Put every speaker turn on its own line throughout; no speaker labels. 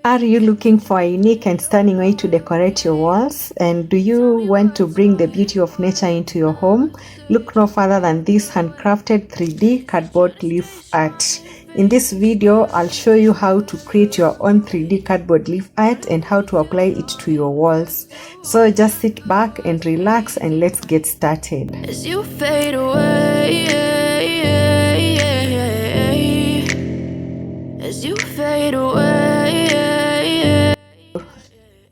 Are you looking for a unique and stunning way to decorate your walls? And do you want to bring the beauty of nature into your home? Look no further than this handcrafted 3D cardboard leaf art. In this video, I'll show you how to create your own 3D cardboard leaf art and how to apply it to your walls. So just sit back and relax and let's get started.
As you fade away, as you fade away.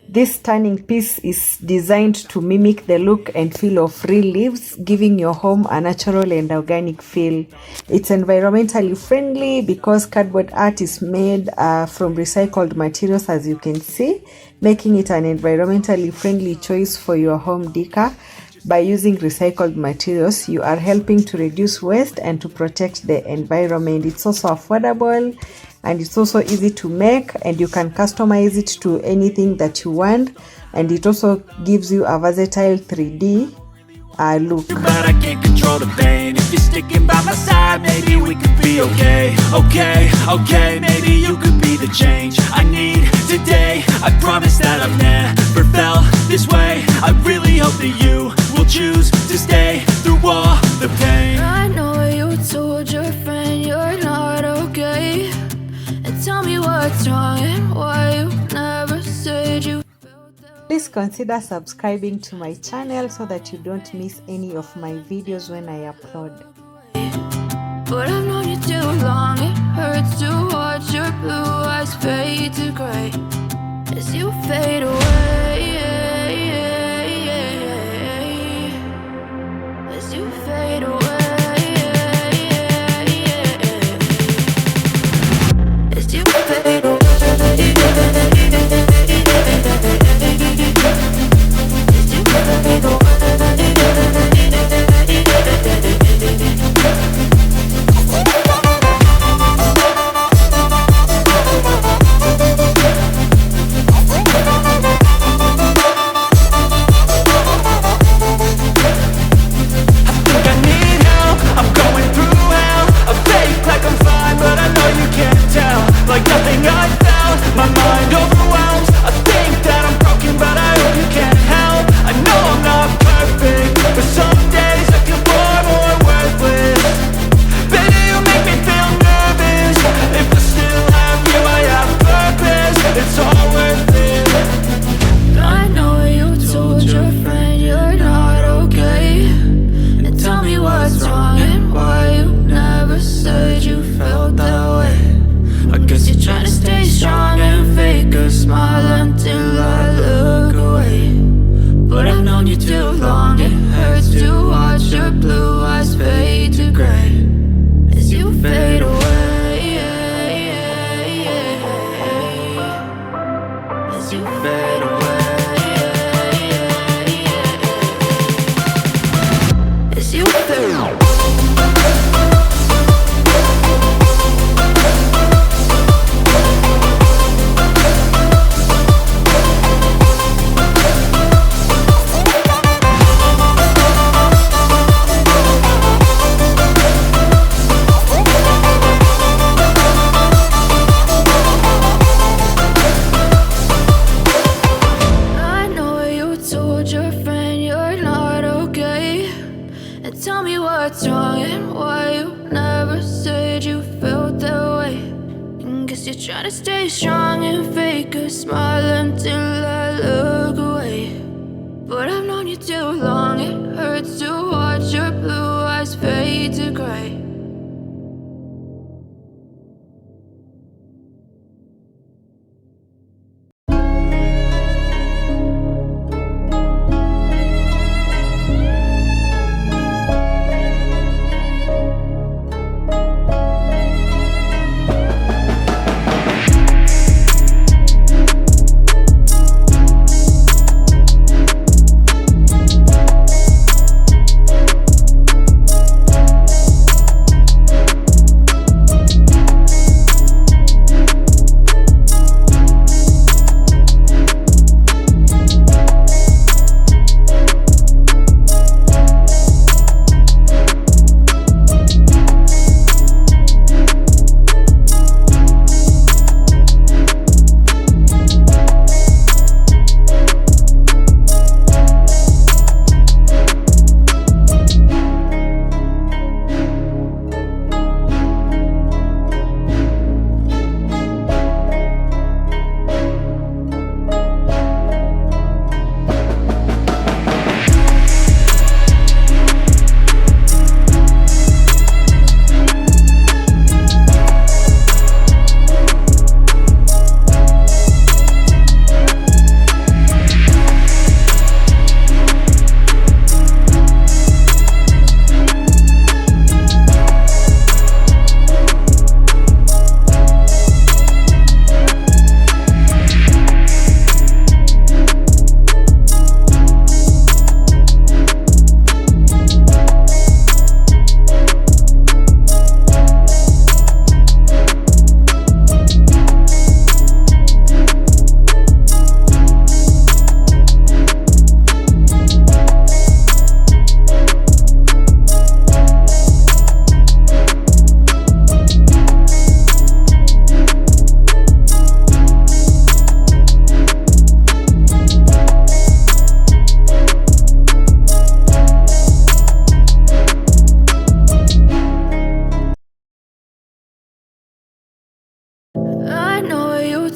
This stunning piece is designed to mimic the look and feel of real leaves, giving your home a natural and organic feel. It's environmentally friendly because cardboard art is made from recycled materials, as you can see, making it an environmentally friendly choice for your home decor. By using recycled materials, you are helping to reduce waste and to protect the environment. It's also affordable and it's also easy to make, and you can customize it to anything that you want, and it also gives you a versatile 3D look.
But I can't control the pain. If you're sticking by my side, maybe we could be okay. Okay, maybe you could be the change I need today. I promise that I've never felt this way. I really hope that you will choose to stay through all the pain.
I know you told your friend you're not okay, and tell me what's wrong and why you never said you felt that.
Please consider subscribing to my channel so that you don't miss any of my videos when I upload.
But I've known you too long, it hurts to watch your blue eyes fade to gray as you fade away, as you fade away. Try to stay strong and fake a smile until I look away. But I've known you too long, it hurts to watch your blue eyes fade to gray.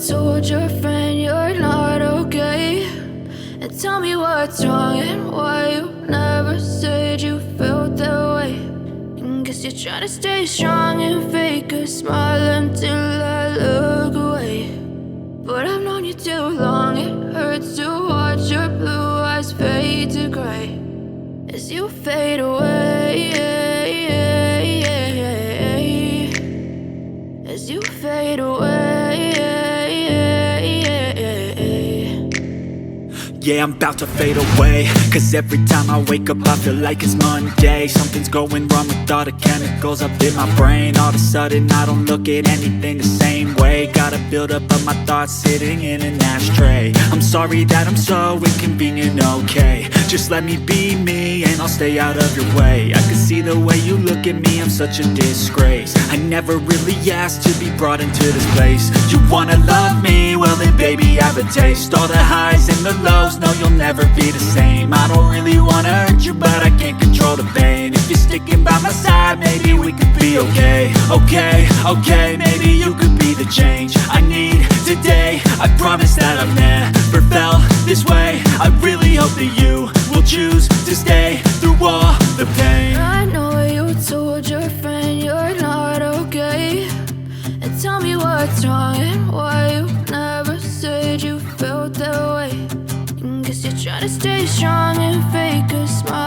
told your friend you're not okay. And tell me what's wrong and why you never said you felt that way. And guess you're trying to stay strong and fake a smile until I look away. But I've known you too long, it hurts to watch your blue eyes fade to gray as you fade away, as you fade away.
Yeah, I'm about to fade away, cause every time I wake up I feel like it's Monday. Something's going wrong with all the chemicals up in my brain. All of a sudden I don't look at anything the same way. Gotta build up of my thoughts sitting in an ashtray. I'm sorry that I'm so inconvenient, okay. Just let me be me and I'll stay out of your way. I can see the way you look at me, I'm such a disgrace. I never really asked to be brought into this place. You wanna love me? Well then baby have a taste. All the highs and the lows, no you'll never be the same. I don't really wanna hurt you but I can't control the pain. If you're sticking by my side maybe we could be okay. Okay, maybe you could be the change I need today. I promise that I've never felt this way. I really hope that you will choose to stay through all the pain.
I know you told your friend you're not okay. And tell me what's wrong and why you never said you felt that way. And guess you're trying to stay strong and fake a smile